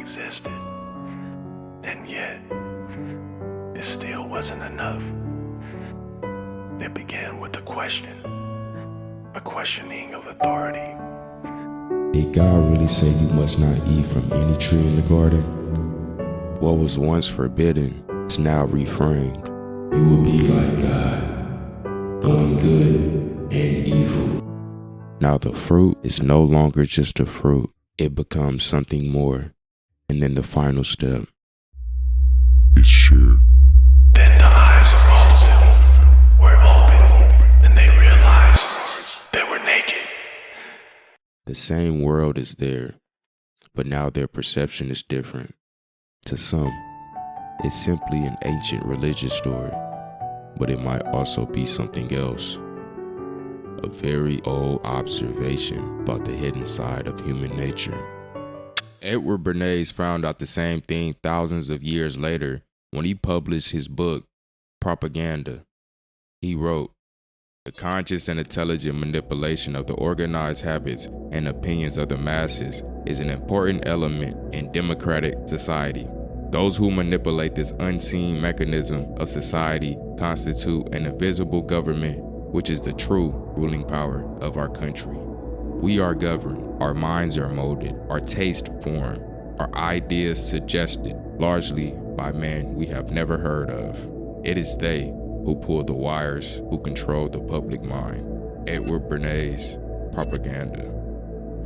existed. And yet, it still wasn't enough. It began with a question, a questioning of authority. Did God really say you must not eat from any tree in the garden? What was once forbidden is now reframed. You will be like God, knowing good and evil. Now the fruit is no longer just a fruit. It becomes something more. And then the final step. It's shared. Then the eyes of all of them were opened, and they realized they were naked. The same world is there, but now their perception is different. To some, it's simply an ancient religious story, but it might also be something else. A very old observation about the hidden side of human nature. Edward Bernays found out the same thing thousands of years later when he published his book, Propaganda. He wrote, "The conscious and intelligent manipulation of the organized habits and opinions of the masses is an important element in democratic society. Those who manipulate this unseen mechanism of society constitute an invisible government, which is the true ruling power of our country. We are governed, our minds are molded, our taste formed, our ideas suggested, largely by men we have never heard of. It is they who pull the wires, who control the public mind." Edward Bernays, Propaganda.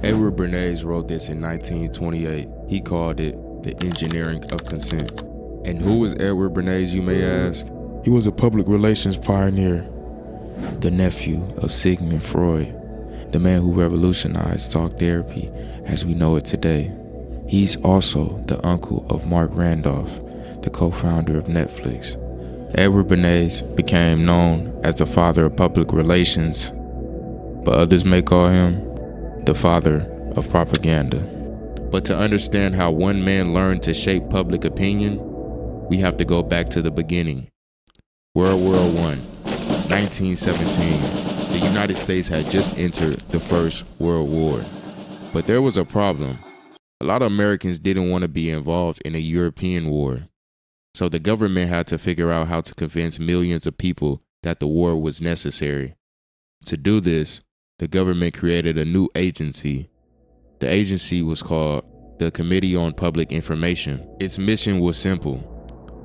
Edward Bernays wrote this in 1928. He called it the engineering of consent. And who was Edward Bernays, you may ask? He was a public relations pioneer, the nephew of Sigmund Freud, the man who revolutionized talk therapy as we know it today. He's also the uncle of Mark Randolph, the co-founder of Netflix. Edward Bernays became known as the father of public relations, but others may call him the father of propaganda. But to understand how one man learned to shape public opinion, we have to go back to the beginning. World War I, 1917. The United States had just entered the First World War. But there was a problem. A lot of Americans didn't want to be involved in a European war. So the government had to figure out how to convince millions of people that the war was necessary. To do this, the government created a new agency. The agency was called the Committee on Public Information. Its mission was simple: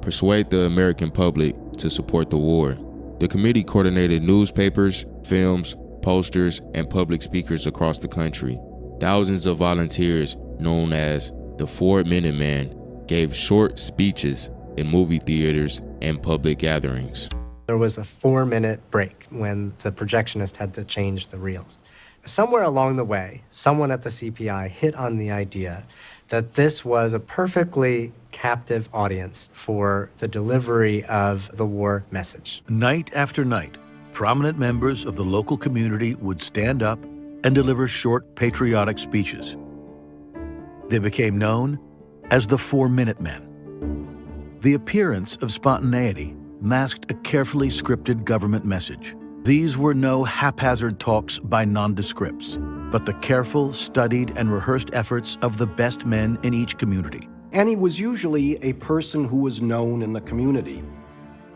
persuade the American public to support the war. The committee coordinated newspapers, films, posters, and public speakers across the country. Thousands of volunteers, known as the 4-Minute Man, gave short speeches in movie theaters and public gatherings. There was a 4-minute break when the projectionist had to change the reels. Somewhere along the way, someone at the CPI hit on the idea that this was a perfectly captive audience for the delivery of the war message. Night after night, prominent members of the local community would stand up and deliver short patriotic speeches. They became known as the 4-Minute Men. The appearance of spontaneity masked a carefully scripted government message. These were no haphazard talks by nondescripts, but the careful, studied, and rehearsed efforts of the best men in each community. And he was usually a person who was known in the community.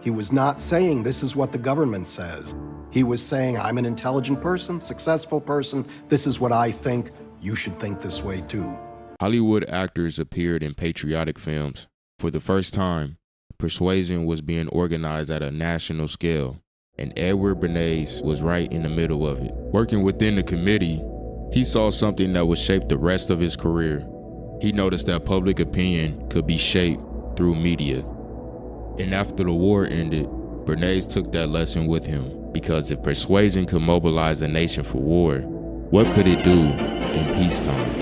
He was not saying, this is what the government says. He was saying, I'm an intelligent person, successful person, this is what I think, you should think this way too. Hollywood actors appeared in patriotic films. For the first time, persuasion was being organized at a national scale, and Edward Bernays was right in the middle of it. Working within the committee, he saw something that would shape the rest of his career. He noticed that public opinion could be shaped through media. And after the war ended, Bernays took that lesson with him, because if persuasion could mobilize a nation for war, what could it do in peacetime?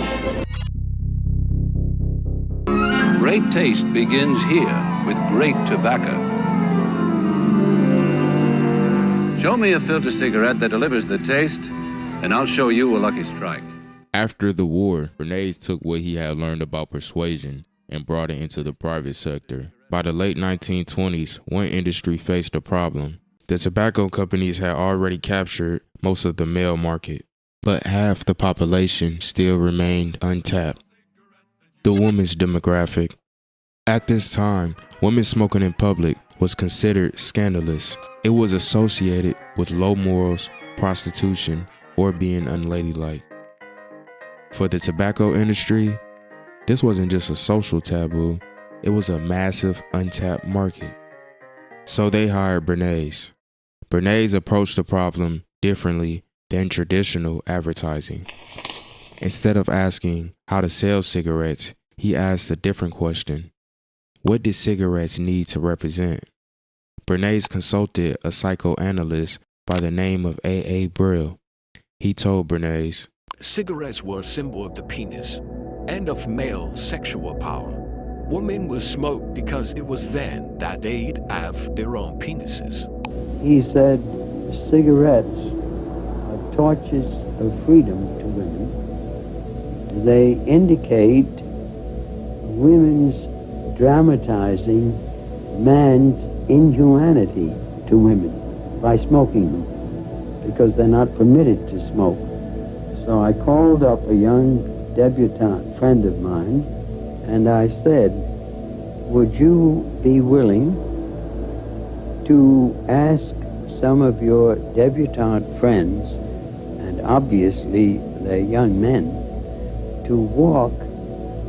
Great taste begins here with great tobacco. Show me a filter cigarette that delivers the taste, and I'll show you a lucky strike. After the war, Bernays took what he had learned about persuasion and brought it into the private sector. By the late 1920s, one industry faced a problem. The tobacco companies had already captured most of the male market, but half the population still remained untapped. The women's demographic. At this time, women smoking in public was considered scandalous. It was associated with low morals, prostitution, or being unladylike. For the tobacco industry, this wasn't just a social taboo, it was a massive untapped market. So they hired Bernays. Bernays approached the problem differently than traditional advertising. Instead of asking how to sell cigarettes, he asked a different question. What did cigarettes need to represent? Bernays consulted a psychoanalyst by the name of A.A. Brill. He told Bernays, cigarettes were a symbol of the penis and of male sexual power. Women would smoke because it was then that they'd have their own penises. He said cigarettes are torches of freedom to women. They indicate women's dramatizing man's inhumanity to women by smoking them, because they're not permitted to smoke. So I called up a young debutante friend of mine, and I said, would you be willing to ask some of your debutante friends, and obviously they're young men, to walk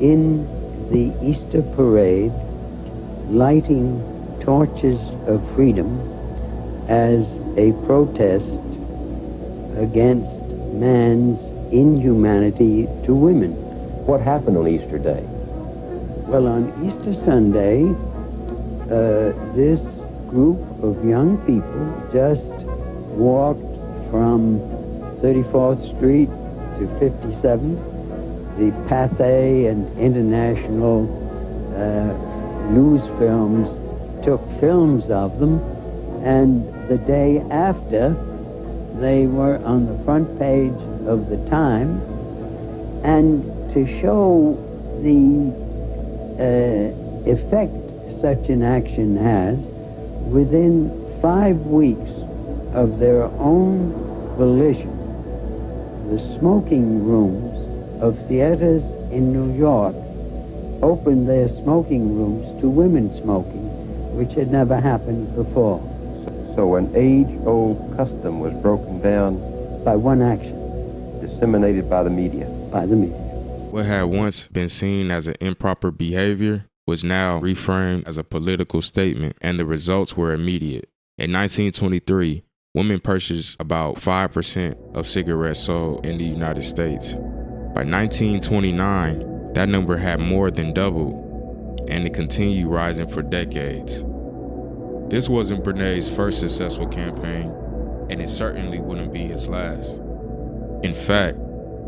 in the Easter parade lighting torches of freedom as a protest against man's inhumanity to women? What happened on Easter Day? Well, on Easter Sunday, this group of young people just walked from 34th Street to 57th. The Pathé and international news films took films of them, and the day after, they were on the front page of the Times. And to show the effect such an action has, within 5 weeks of their own volition, the smoking rooms of theaters in New York opened their smoking rooms to women smoking, which had never happened before. So an age-old custom was broken down by one action. Disseminated by the media. By the media. what had once been seen as an improper behavior was now reframed as a political statement, and the results were immediate. In 1923, women purchased about 5% of cigarettes sold in the United States. By 1929, that number had more than doubled, and it continued rising for decades. This wasn't Bernays' first successful campaign, and it certainly wouldn't be his last. In fact,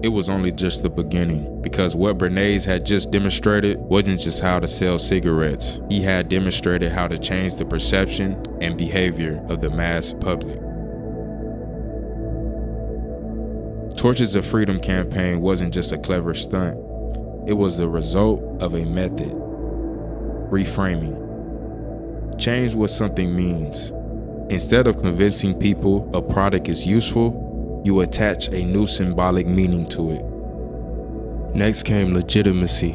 it was only just the beginning, because what Bernays had just demonstrated wasn't just how to sell cigarettes. He had demonstrated how to change the perception and behavior of the mass public. Torches of Freedom campaign wasn't just a clever stunt. It was the result of a method. Reframing. Change what something means. Instead of convincing people a product is useful, you attach a new symbolic meaning to it. Next came legitimacy.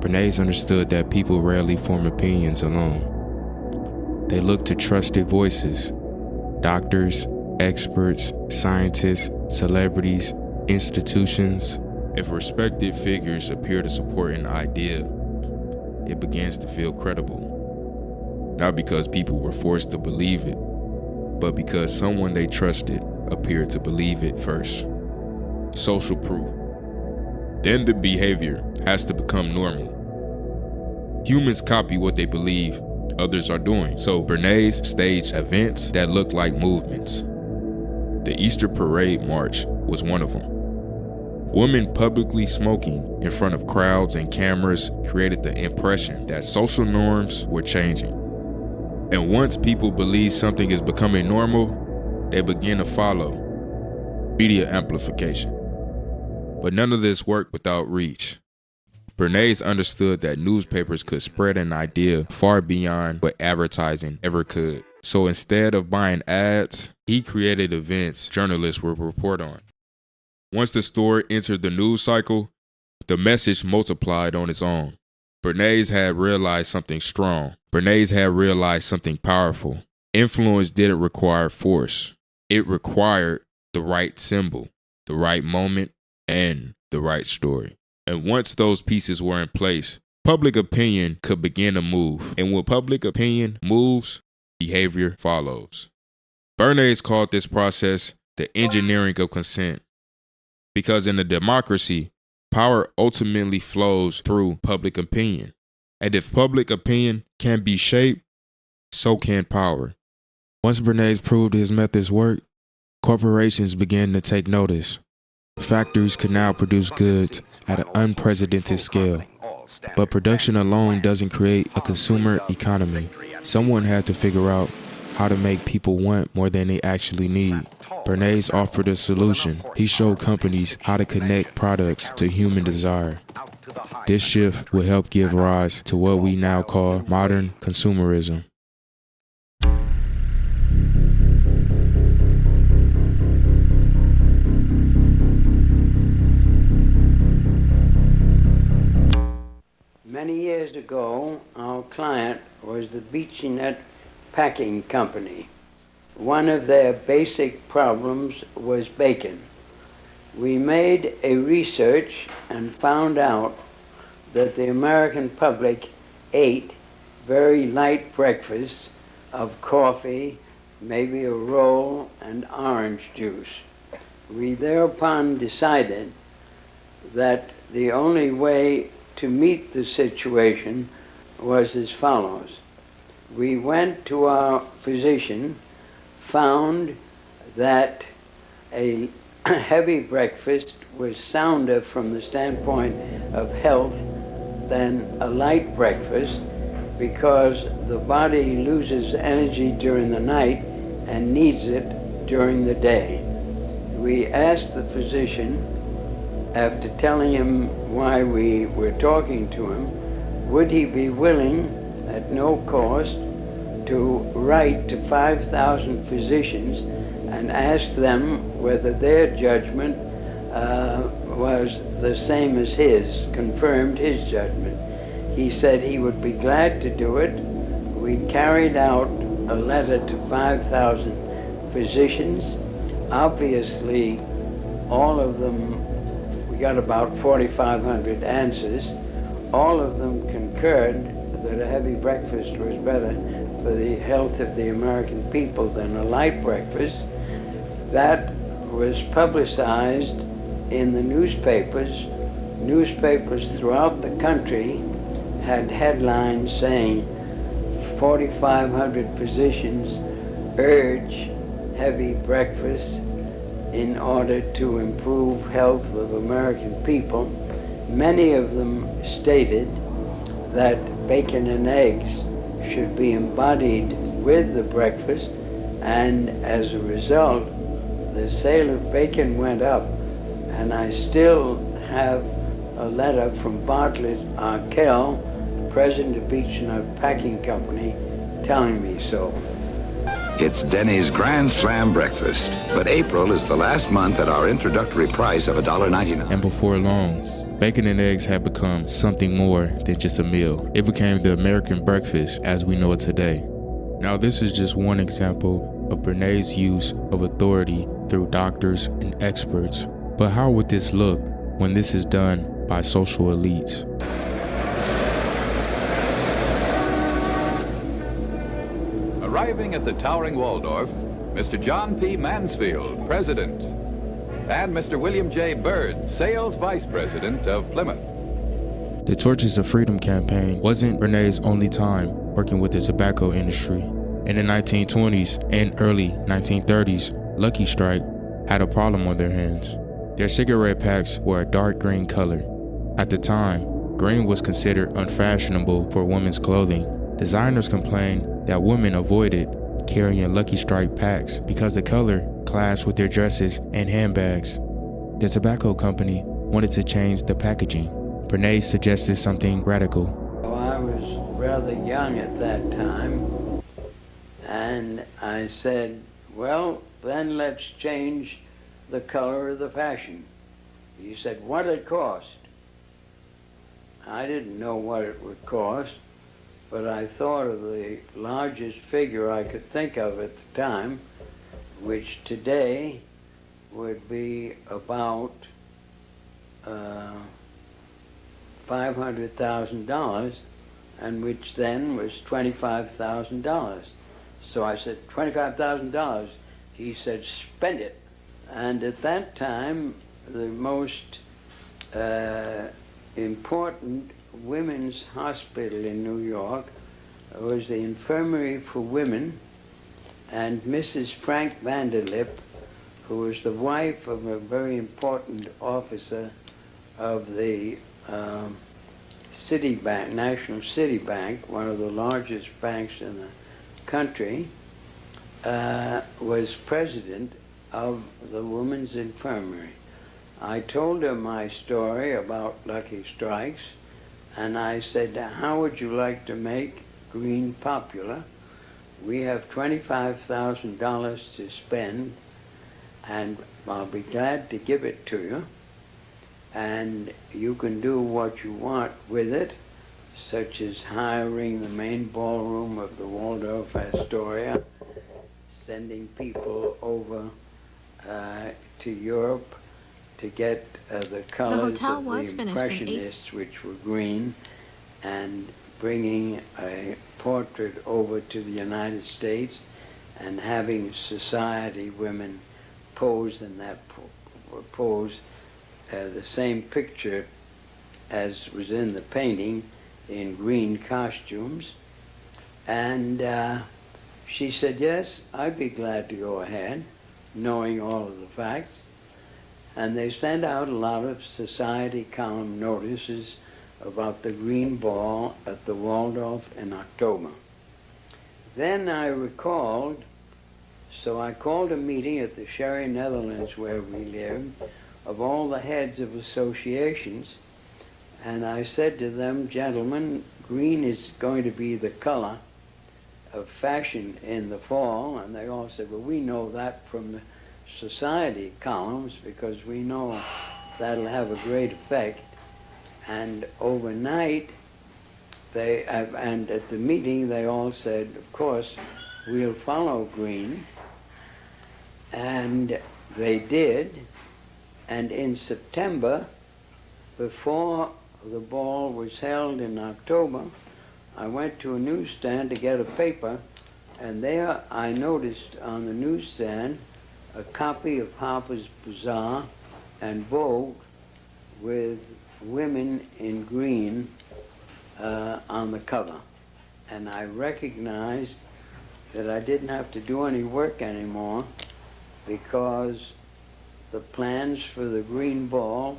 Bernays understood that people rarely form opinions alone. They look to trusted voices, doctors, experts, scientists, celebrities, institutions. If respected figures appear to support an idea, it begins to feel credible. Not because people were forced to believe it, but because someone they trusted appeared to believe it first. Social proof. Then the behavior has to become normal. Humans copy what they believe others are doing. So Bernays staged events that looked like movements. The Easter Parade March was one of them. Women publicly smoking in front of crowds and cameras created the impression that social norms were changing. And once people believe something is becoming normal, they begin to follow. Media amplification. But none of this worked without reach. Bernays understood that newspapers could spread an idea far beyond what advertising ever could. So instead of buying ads, he created events journalists would report on. Once the story entered the news cycle, The message multiplied on its own. Bernays had realized something strong. Bernays had realized something powerful. Influence didn't require force. It required the right symbol, the right moment, and the right story. And once those pieces were in place, public opinion could begin to move. And when public opinion moves, behavior follows. Bernays called this process the engineering of consent. Because in a democracy, power ultimately flows through public opinion. And if public opinion can be shaped, so can power. Once Bernays proved his methods worked, corporations began to take notice. Factories could now produce goods at an unprecedented scale. But production alone doesn't create a consumer economy. Someone had to figure out how to make people want more than they actually need. Bernays offered a solution. He showed companies how to connect products to human desire. This shift will help give rise to what we now call modern consumerism. Many years ago, our client was the Beach-Net Packing Company. One of their basic problems was bacon. We made a research and found out that the American public ate very light breakfasts of coffee, maybe a roll, and orange juice. We thereupon decided that the only way to meet the situation was as follows. We went to our physician, found that a heavy breakfast was sounder from the standpoint of health than a light breakfast because the body loses energy during the night and needs it during the day. We asked the physician, after telling him why we were talking to him, would he be willing, at no cost, to write to 5,000 physicians and ask them whether their judgment was the same as his, confirmed his judgment. He said he would be glad to do it. We carried out a letter to 5,000 physicians. Obviously, all of them, we got about 4,500 answers. All of them concurred that a heavy breakfast was better for the health of the American people than a light breakfast. That was publicized in the newspapers. Newspapers throughout the country had headlines saying 4,500 physicians urge heavy breakfast in order to improve health of American people. Many of them stated that bacon and eggs should be embodied with the breakfast, and as a result, the sale of bacon went up. And I still have a letter from Bartlett Arkell, president of Beach-Net Packing Company, telling me so. It's Denny's Grand Slam Breakfast, but April is the last month at our introductory price of $1.99. And before long, bacon and eggs had become something more than just a meal. It became the American breakfast as we know it today. Now, this is just one example of Bernays' use of authority through doctors and experts. But how would this look when this is done by social elites? Arriving at the towering Waldorf, Mr. John P. Mansfield, President, and Mr. William J. Byrd, Sales Vice President of Plymouth. The Torches of Freedom campaign wasn't Bernays' only time working with the tobacco industry. In the 1920s and early 1930s, Lucky Strike had a problem on their hands. Their cigarette packs were a dark green color. At the time, green was considered unfashionable for women's clothing. Designers complained that women avoided carrying Lucky Strike packs because the color clashed with their dresses and handbags. The tobacco company wanted to change the packaging. Bernays suggested something radical. I was rather young at that time, and I said, well, then let's change the color of the fashion. He said, what'd it cost? I didn't know what it would cost, but I thought of the largest figure I could think of at the time, which today would be about $500,000, and which then was $25,000. So I said, $25,000. He said, spend it. And at that time, the most important women's hospital in New York was the Infirmary for Women, and Mrs. Frank Vanderlip, who was the wife of a very important officer of the Citibank, National Citibank, one of the largest banks in the country, was president of the Women's Infirmary. I told her my story about Lucky Strikes, and I said, how would you like to make green popular? We have $25,000 to spend, and I'll be glad to give it to you, and you can do what you want with it, such as hiring the main ballroom of the Waldorf Astoria, sending people over to Europe to get the colors of the Impressionists, which were green, and bringing a portrait over to the United States and having society women pose in that pose, the same picture as was in the painting, in green costumes. And she said, yes, I'd be glad to go ahead, knowing all of the facts. And they sent out a lot of society column notices about the green ball at the Waldorf in October. Then I recalled, so I called a meeting at the Sherry Netherlands where we lived, of all the heads of associations, and I said to them, gentlemen, green is going to be the color of fashion in the fall. And they all said, well, we know that from the society columns because we know that'll have a great effect. And overnight, and at the meeting, they all said, of course, we'll follow green. And they did. And in September, before the ball was held in October, I went to a newsstand to get a paper, and there I noticed on the newsstand a copy of Harper's Bazaar and Vogue with women in green on the cover. And I recognized that I didn't have to do any work anymore because the plans for the green ball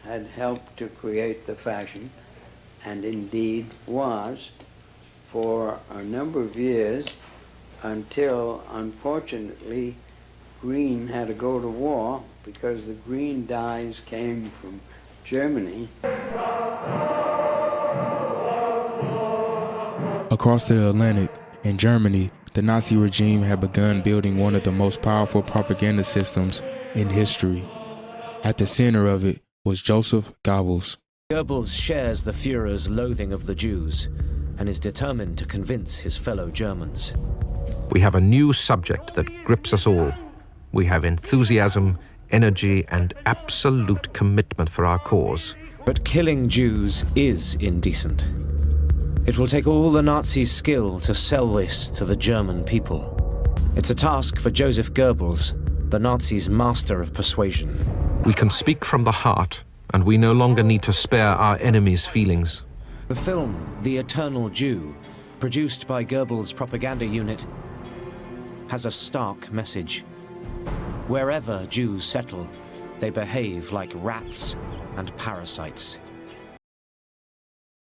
had helped to create the fashion, and indeed was, for a number of years, until, unfortunately, green had to go to war because the green dyes came from Germany. Across the Atlantic, in Germany, the Nazi regime had begun building one of the most powerful propaganda systems in history. At the center of it was Joseph Goebbels. Goebbels shares the Führer's loathing of the Jews and is determined to convince his fellow Germans. We have a new subject that grips us all. We have enthusiasm, energy, and absolute commitment for our cause. But killing Jews is indecent. It will take all the Nazis' skill to sell this to the German people. It's a task for Joseph Goebbels, the Nazis' master of persuasion. We can speak from the heart, and we no longer need to spare our enemies' feelings. The film, The Eternal Jew, produced by Goebbels' propaganda unit, has a stark message. Wherever Jews settle, they behave like rats and parasites.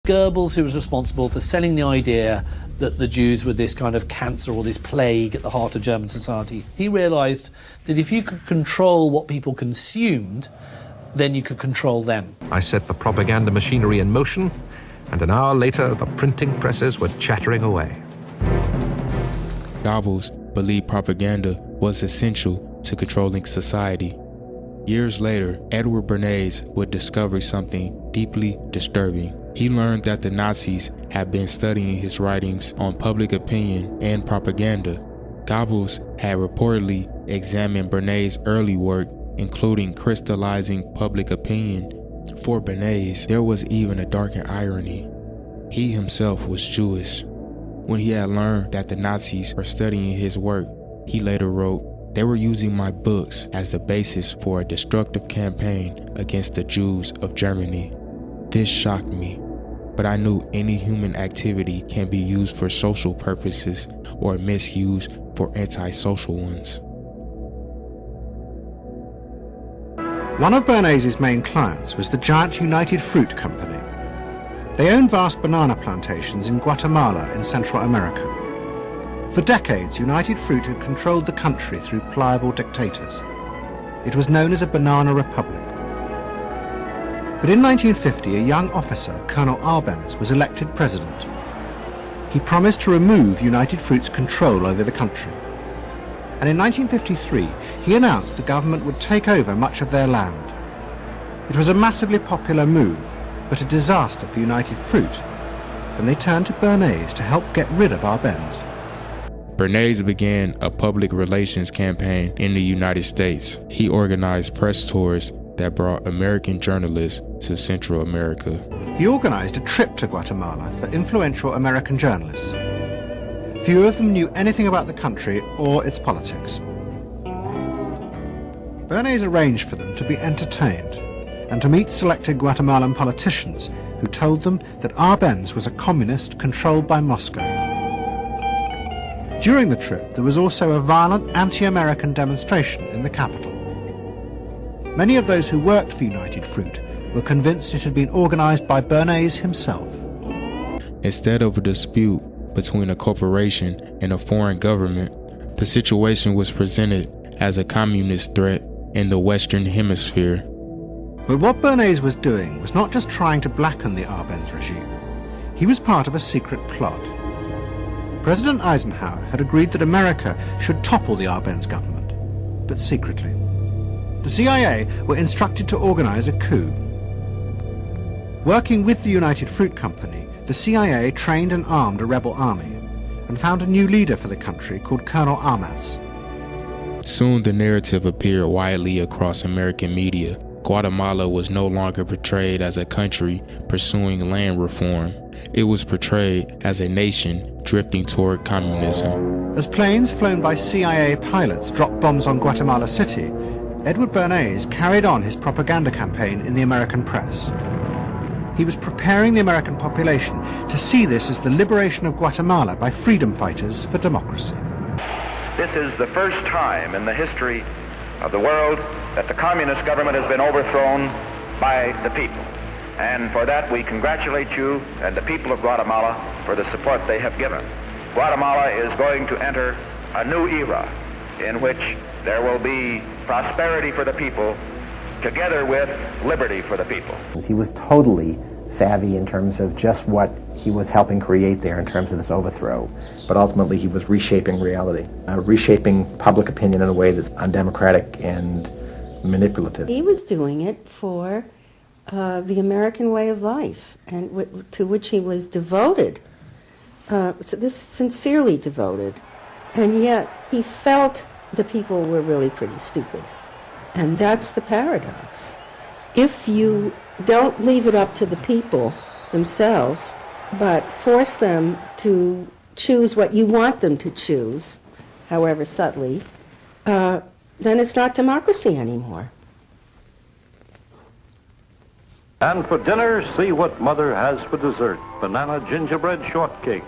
Goebbels, who was responsible for selling the idea that the Jews were this kind of cancer or this plague at the heart of German society, he realized that if you could control what people consumed, then you could control them. I set the propaganda machinery in motion, and an hour later, the printing presses were chattering away. Goebbels believed propaganda was essential to controlling society. Years later, Edward Bernays would discover something deeply disturbing. He learned that the Nazis had been studying his writings on public opinion and propaganda. Goebbels had reportedly examined Bernays' early work, including crystallizing public opinion. For Bernays, there was even a darker irony. He himself was Jewish. When he had learned that the Nazis were studying his work, he later wrote, "They were using my books as the basis for a destructive campaign against the Jews of Germany. This shocked me, but I knew any human activity can be used for social purposes or misused for antisocial ones." One of Bernays' main clients was the giant United Fruit Company. They owned vast banana plantations in Guatemala in Central America. For decades, United Fruit had controlled the country through pliable dictators. It was known as a banana republic. But in 1950, a young officer, Colonel Arbenz, was elected president. He promised to remove United Fruit's control over the country. And in 1953, he announced the government would take over much of their land. It was a massively popular move, but a disaster for United Fruit, and they turned to Bernays to help get rid of Arbenz. Bernays began a public relations campaign in the United States. He organized press tours that brought American journalists to Central America. He organized a trip to Guatemala for influential American journalists. Few of them knew anything about the country or its politics. Bernays arranged for them to be entertained and to meet selected Guatemalan politicians who told them that Arbenz was a communist controlled by Moscow. During the trip, there was also a violent anti-American demonstration in the capital. Many of those who worked for United Fruit were convinced it had been organized by Bernays himself. Instead of a dispute between a corporation and a foreign government, the situation was presented as a communist threat in the Western Hemisphere. But what Bernays was doing was not just trying to blacken the Arbenz regime. He was part of a secret plot. President Eisenhower had agreed that America should topple the Arbenz government, but secretly. The CIA were instructed to organize a coup. Working with the United Fruit Company, the CIA trained and armed a rebel army and found a new leader for the country called Colonel Armas. Soon the narrative appeared widely across American media. Guatemala was no longer portrayed as a country pursuing land reform. It was portrayed as a nation drifting toward communism. As planes flown by CIA pilots dropped bombs on Guatemala City, Edward Bernays carried on his propaganda campaign in the American press. He was preparing the American population to see this as the liberation of Guatemala by freedom fighters for democracy. This is the first time in the history of the world that the communist government has been overthrown by the people. And for that we congratulate you and the people of Guatemala for the support they have given. Guatemala is going to enter a new era in which there will be prosperity for the people together with liberty for the people. He was totally savvy in terms of just what he was helping create there in terms of this overthrow. But ultimately he was reshaping reality, reshaping public opinion in a way that's undemocratic and manipulative. He was doing it for the American way of life, and to which he was devoted, sincerely devoted. And yet he felt the people were really pretty stupid. And that's the paradox. If you don't leave it up to the people themselves, but force them to choose what you want them to choose, however subtly, then it's not democracy anymore. And for dinner, see what Mother has for dessert. Banana gingerbread shortcake.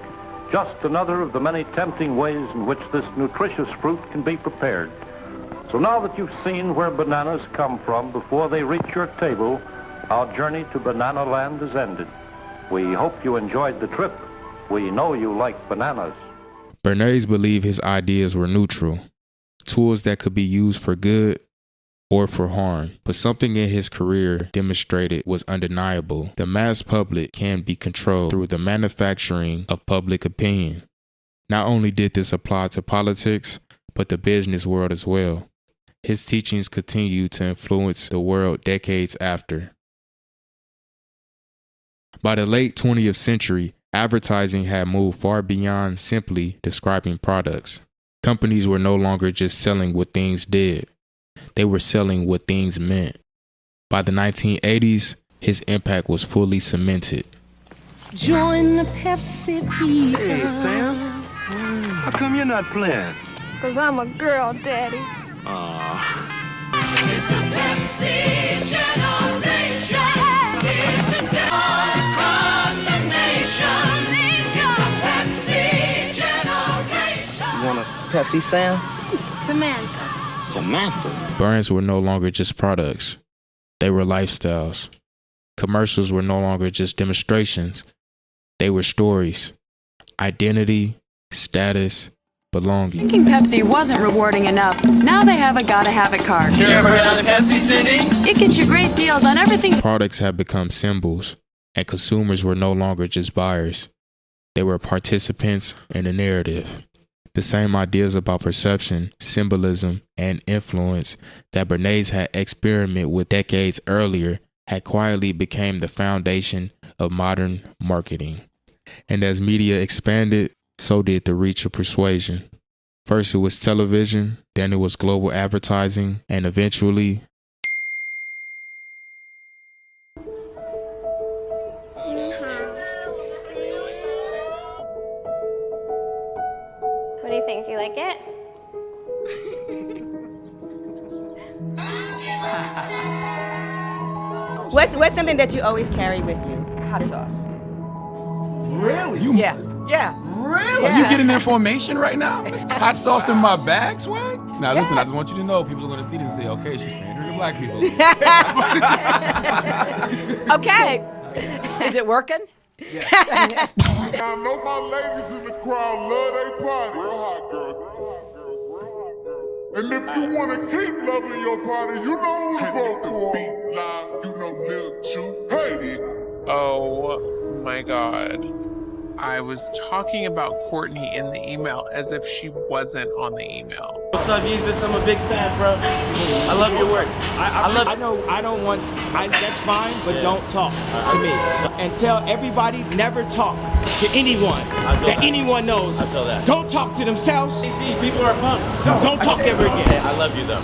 Just another of the many tempting ways in which this nutritious fruit can be prepared. So now that you've seen where bananas come from before they reach your table, our journey to Banana Land is ended. We hope you enjoyed the trip. We know you like bananas. Bernays believed his ideas were neutral, tools that could be used for good or for harm. But something in his career demonstrated was undeniable. The mass public can be controlled through the manufacturing of public opinion. Not only did this apply to politics, but the business world as well. His teachings continue to influence the world decades after. By the late 20th century, advertising had moved far beyond simply describing products. Companies were no longer just selling what things did. They were selling what things meant. By the 1980s, his impact was fully cemented. Join the Pepsi people. Hey, Sam. How come you're not playing? Because I'm a girl, Daddy. Aw. It's a Pepsi generation. It's a all across the nation. It's a Pepsi generation. You want a Pepsi, Sam? Samantha. Samantha? Brands were no longer just products. They were lifestyles. Commercials were no longer just demonstrations. They were stories. Identity, status, belonging. Thinking Pepsi wasn't rewarding enough. Now they have a gotta have it card. You ever heard of the Pepsi, Cindy? It gets you great deals on everything. Products have become symbols, and consumers were no longer just buyers. They were participants in a narrative. The same ideas about perception, symbolism, and influence that Bernays had experimented with decades earlier had quietly become the foundation of modern marketing. And as media expanded, so did the reach of persuasion. First it was television, then it was global advertising, and eventually What do you think? You like it? What's something that you always carry with you? Hot sauce. Really? Yeah. Really? Yeah. Are you getting information right now? Hot sauce in my bag, swag? Now listen, I just want you to know, people are going to see this and say, okay, she's pandering to black people. Okay. Is it working? I know my ladies in the crowd love they party. Real hot, girl. And if you want to keep loving your party, you know who's going for. Beat line, you know Lil Ju. Hey. Oh my God. I was talking about Courtney in the email as if she wasn't on the email. What's up, Jesus? I'm a big fan, bro. I love your work. I know I don't want, that's fine, but don't talk to me. And tell everybody never talk to anyone that anyone knows. I feel that. Don't talk to themselves. See, people are punks. Don't talk ever again. I love you, though.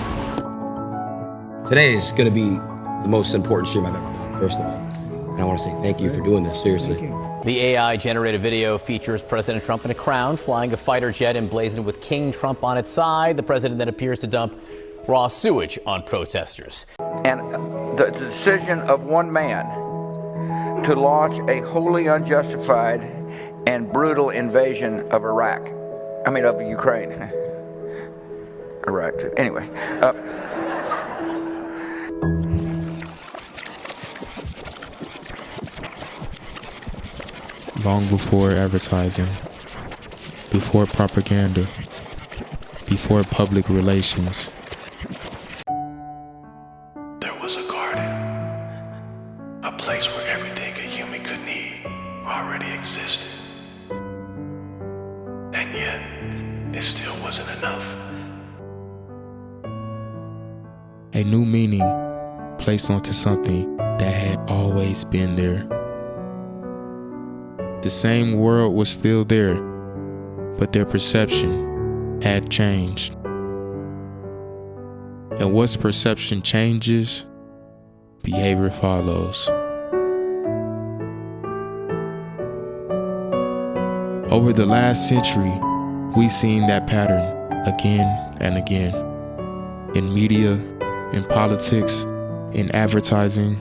Today is going to be the most important stream I've ever done, first of all. And I want to say thank you for doing this, seriously. The AI-generated video features President Trump in a crown, flying a fighter jet emblazoned with King Trump on its side. The president then appears to dump raw sewage on protesters. And the decision of one man to launch a wholly unjustified and brutal invasion of of Ukraine. Iraq, anyway. Long before advertising, before propaganda, before public relations, there was a garden, a place where everything a human could need already existed. And yet, it still wasn't enough. a new meaning placed onto something that had always been there. The same world was still there, but their perception had changed. And once perception changes, behavior follows. Over the last century, we've seen that pattern again and again. In media, in politics, in advertising,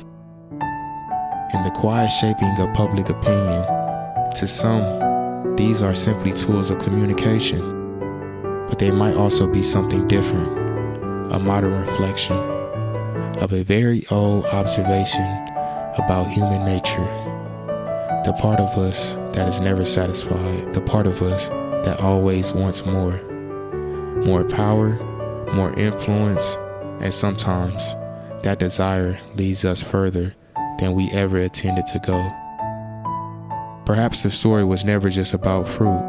in the quiet shaping of public opinion. To some, these are simply tools of communication, but they might also be something different, a modern reflection of a very old observation about human nature. The part of us that is never satisfied, the part of us that always wants more. More power, more influence, and sometimes that desire leads us further than we ever intended to go. Perhaps the story was never just about fruit.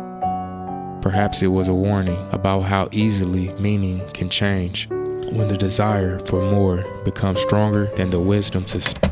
Perhaps it was a warning about how easily meaning can change when the desire for more becomes stronger than the wisdom to stay.